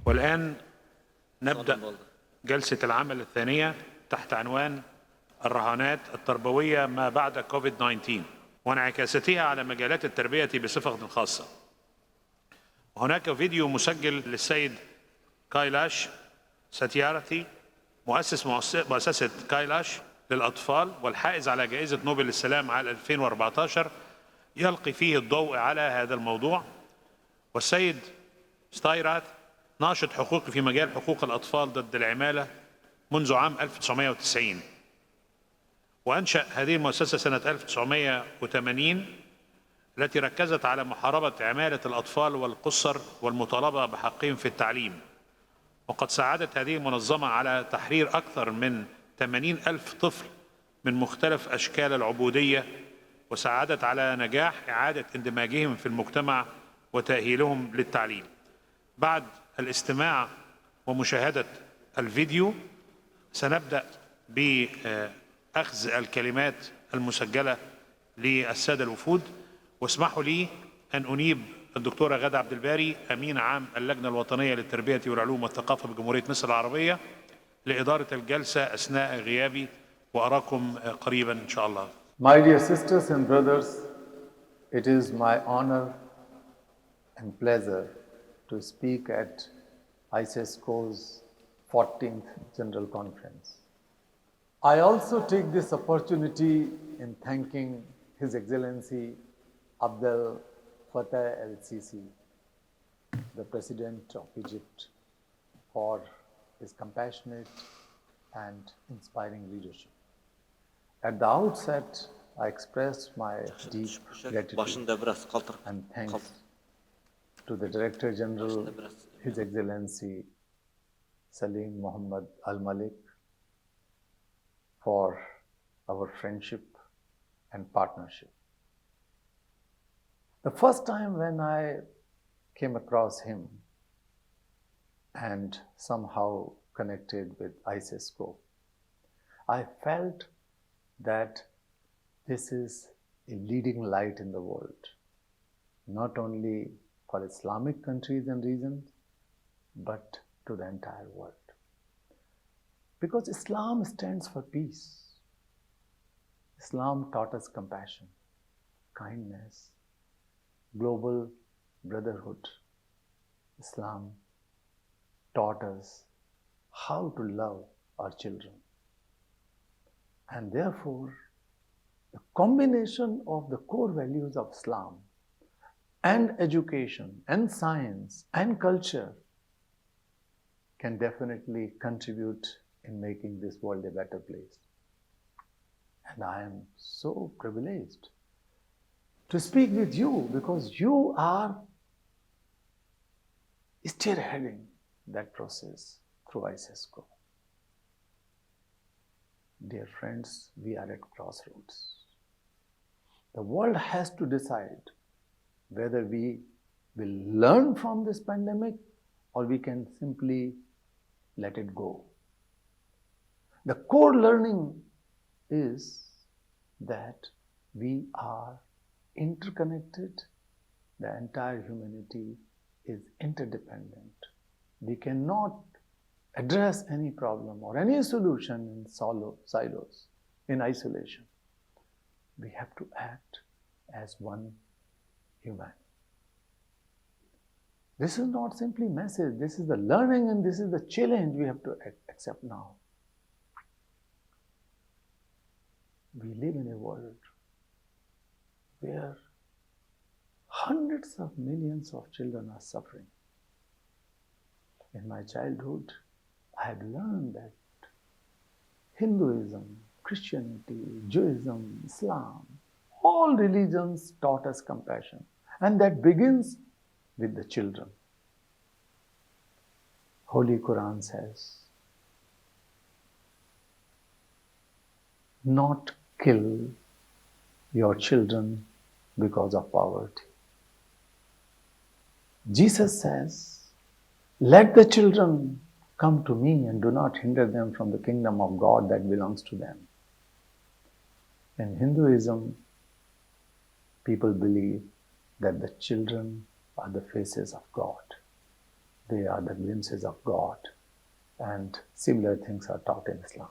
والآن نبدأ جلسة العمل الثانية تحت عنوان الرهانات التربوية ما بعد كوفيد-19 وانعكاساتها على مجالات التربية بصفة خاصة. هناك فيديو مسجل للسيد كايلاش ساتيارثي مؤسس مؤسسة كايلاش للأطفال والحائز على جائزة نوبل للسلام عام 2014 يلقي فيه الضوء على هذا الموضوع. والسيد ستايراث ناشط حقوقي في مجال حقوق الأطفال ضد العمالة منذ عام 1990 وأنشأ هذه المؤسسة سنة 1980 التي ركزت على محاربة عمالة الأطفال والقُصّر والمطالبة بحقهم في التعليم. وقد ساعدت هذه المنظمة على تحرير أكثر من 80,000 طفل من مختلف أشكال العبودية وساعدت على نجاح إعادة اندماجهم في المجتمع وتأهيلهم للتعليم. بعد الاستماع ومشاهدة الفيديو سنبدأ بأخذ الكلمات المسجلة للسادة الوفود. واسمحوا لي أن أنيب الدكتورة غادة عبد الباري أمين عام اللجنة الوطنية للتربية والعلوم والثقافة بجمهورية مصر العربية لإدارة الجلسة أثناء غيابي وأراكم قريبا إن شاء الله. My dear sisters and brothers, it is my honor and pleasure to speak at ICESCO's 14th General Conference. I also take this opportunity in thanking His Excellency Abdel Fattah El-Sisi, the President of Egypt, for his compassionate and inspiring leadership. At the outset, I express my deep gratitude and thanks to the Director General, His Excellency Salim Mohammed Al-Malik, for our friendship and partnership. The first time when I came across him and somehow connected with ICESCO, I felt that this is a leading light in the world, not only for Islamic countries and regions, but to the entire world. Because Islam stands for peace. Islam taught us compassion, kindness, global brotherhood. Islam taught us how to love our children. And therefore, the combination of the core values of Islam and education and science and culture can definitely contribute in making this world a better place. And I am so privileged to speak with you because you are spearheading that process through ICESCO. Dear friends, we are at crossroads. The world has to decide whether we will learn from this pandemic or we can simply let it go. The core learning is that we are interconnected. The entire humanity is interdependent. We cannot address any problem or any solution in silos, in isolation. We have to act as one human. This is not simply message, this is the learning and this is the challenge we have to accept now. We live in a world where hundreds of millions of children are suffering. In my childhood, I had learned that Hinduism, Christianity, Judaism, Islam, all religions taught us compassion. And that begins with the children. Holy Quran says, not kill your children because of poverty. Jesus says, let the children come to me and do not hinder them from the kingdom of God that belongs to them. In Hinduism, people believe that the children are the faces of God. They are the glimpses of God, and similar things are taught in Islam.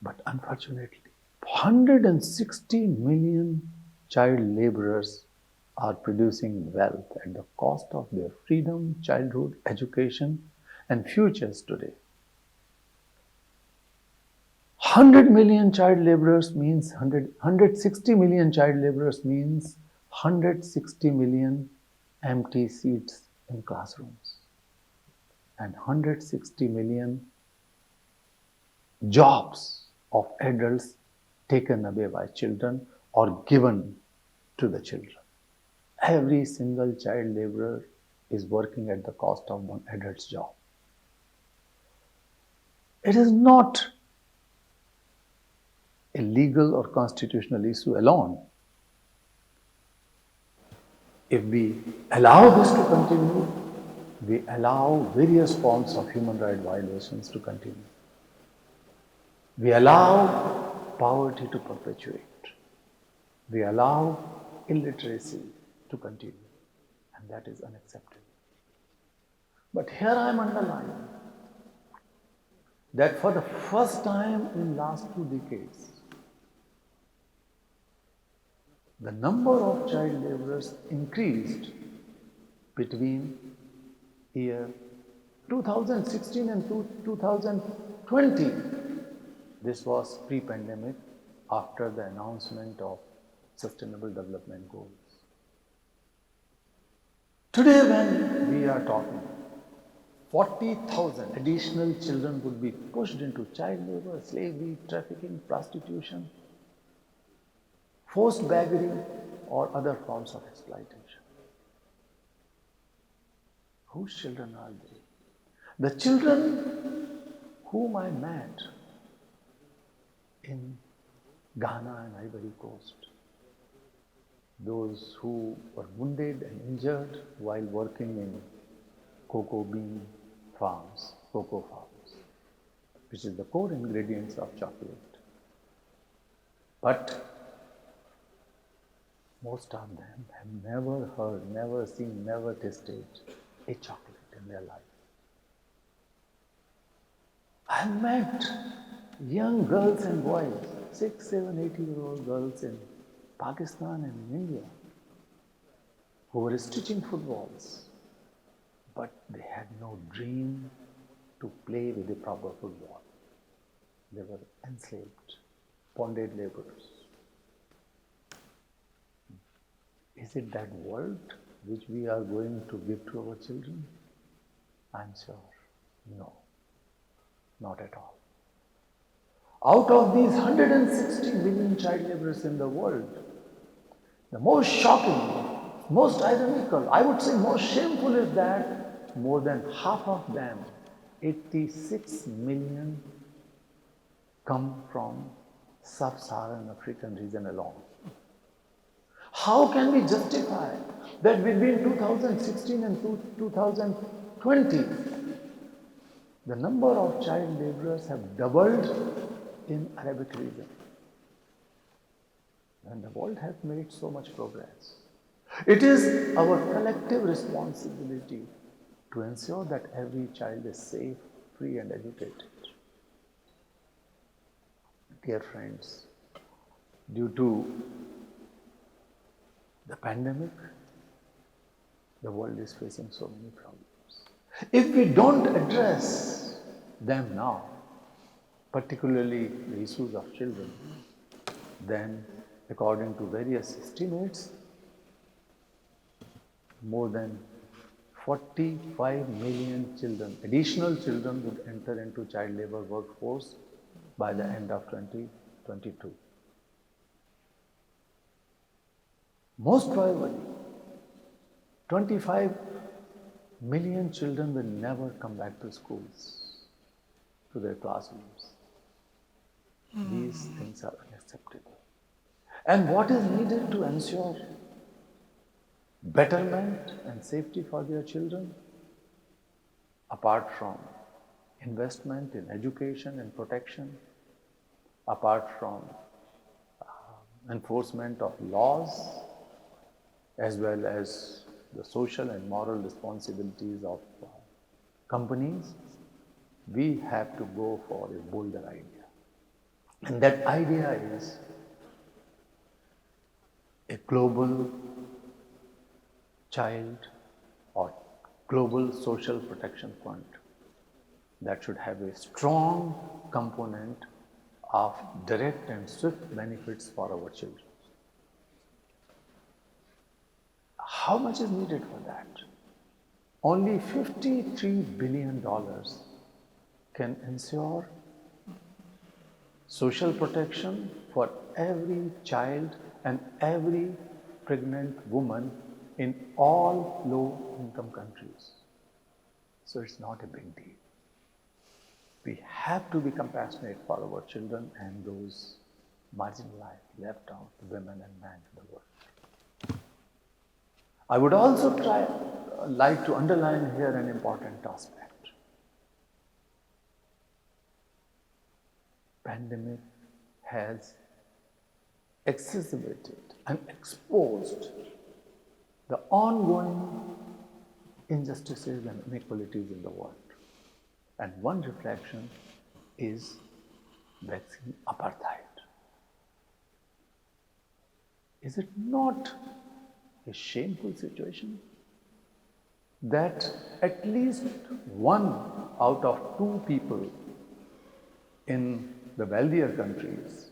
But unfortunately, 160 million child laborers are producing wealth at the cost of their freedom, childhood, education, and futures today. 100 million child laborers means 160 million child laborers means 160 million empty seats in classrooms and 160 million jobs of adults taken away by children or given to the children. Every single child laborer is working at the cost of one adult's job. It is not a legal or constitutional issue alone. If we allow this to continue, we allow various forms of human rights violations to continue. We allow poverty to perpetuate. We allow illiteracy to continue. And that is unacceptable. But here I am underlining that for the first time in last 2 decades, the number of child laborers increased between year 2016 and 2020. This was pre-pandemic, after the announcement of Sustainable Development Goals. Today when we are talking, 40,000 additional children would be pushed into child labor, slavery, trafficking, prostitution, forced beggary, or other forms of exploitation. Whose children are they? The children whom I met in Ghana and Ivory Coast, those who were wounded and injured while working in cocoa bean farms, cocoa farms, which is the core ingredients of chocolate. But most of them have never heard, never seen, never tasted a chocolate in their life. I have met young girls and boys, 6, 7, 8-year-old girls in Pakistan and in India, who were stitching footballs, but they had no dream to play with a proper football. They were enslaved, bonded laborers. Is it that world which we are going to give to our children? I'm sure, no, not at all. Out of these 160 million child laborers in the world, the most shocking, most ironical, I would say most shameful is that more than half of them, 86 million, come from sub-Saharan African region alone. How can we justify that between 2016 and 2020, the number of child laborers have doubled in Arabic region? And the world has made so much progress. It is our collective responsibility to ensure that every child is safe, free and educated. Dear friends, due to the pandemic, the world is facing so many problems. If we don't address them now, particularly the issues of children, then according to various estimates, more than 45 million children, additional children, would enter into child labor workforce by the end of 2022. Most probably, 25 million children will never come back to schools, to their classrooms. These things are unacceptable. And what is needed to ensure betterment and safety for their children, apart from investment in education and protection, apart from enforcement of laws, as well as the social and moral responsibilities of companies, we have to go for a bolder idea. And that idea is a global child or global social protection fund that should have a strong component of direct and swift benefits for our children. How much is needed for that? Only $53 billion can ensure social protection for every child and every pregnant woman in all low-income countries. So it's not a big deal. We have to be compassionate for our children and those marginalized, left out, women and men in the world. I would also like to underline here an important aspect. Pandemic has exacerbated and exposed the ongoing injustices and inequalities in the world. And one reflection is vaccine apartheid. Is it not a shameful situation that at least 1 out of 2 people in the wealthier countries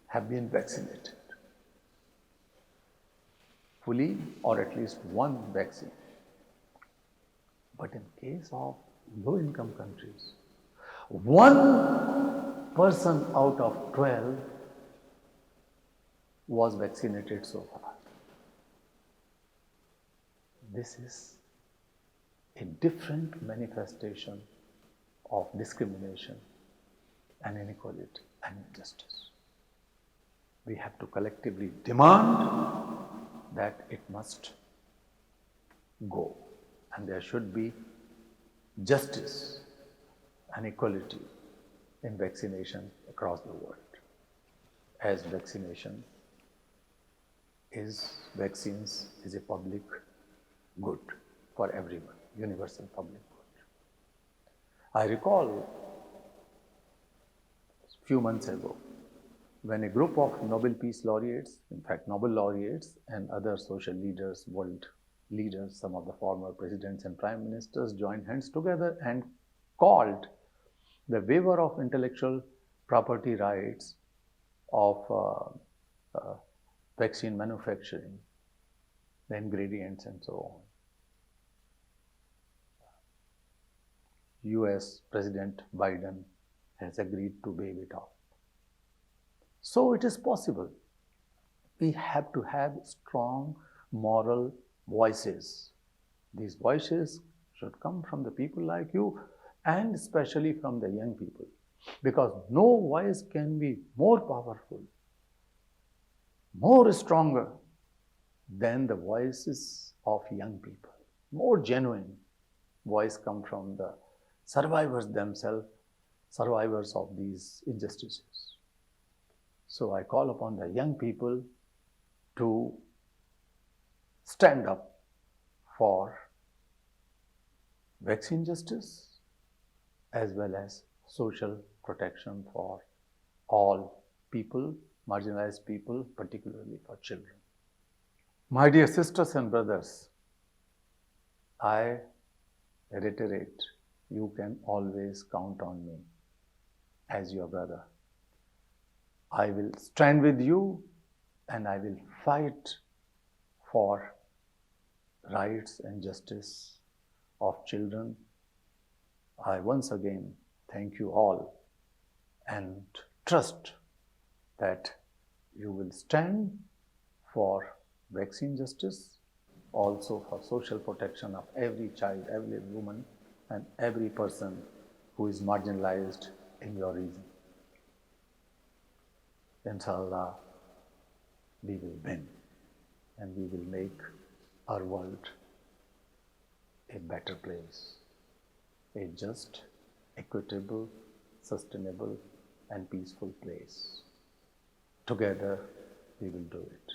have been vaccinated fully, or at least 1 vaccine? But in case of low-income countries, 1 person out of 12 was vaccinated so far. This is a different manifestation of discrimination and inequality and injustice. We have to collectively demand that it must go, and there should be justice and equality in vaccination across the world, as vaccines is a public good for everyone, universal public good. I recall a few months ago when a group of Nobel Peace Laureates, in fact Nobel laureates and other social leaders, world leaders, some of the former presidents and prime ministers joined hands together and called the waiver of intellectual property rights of vaccine manufacturing, the ingredients and so on. US President Biden has agreed to waive it off. So it is possible. We have to have strong moral voices. These voices should come from the people like you, and especially from the young people, because no voice can be more powerful, more stronger than the voices of young people. More genuine voice come from the survivors themselves, survivors of these injustices. So I call upon the young people to stand up for vaccine justice as well as social protection for all people, marginalized people, particularly for children. My dear sisters and brothers, I reiterate, you can always count on me as your brother. I will stand with you and I will fight for rights and justice of children. I once again thank you all and trust that you will stand for vaccine justice, also for social protection of every child, every woman, and every person who is marginalized in your region. Inshallah, we will win and we will make our world a better place, a just, equitable, sustainable, and peaceful place. Together, we will do it.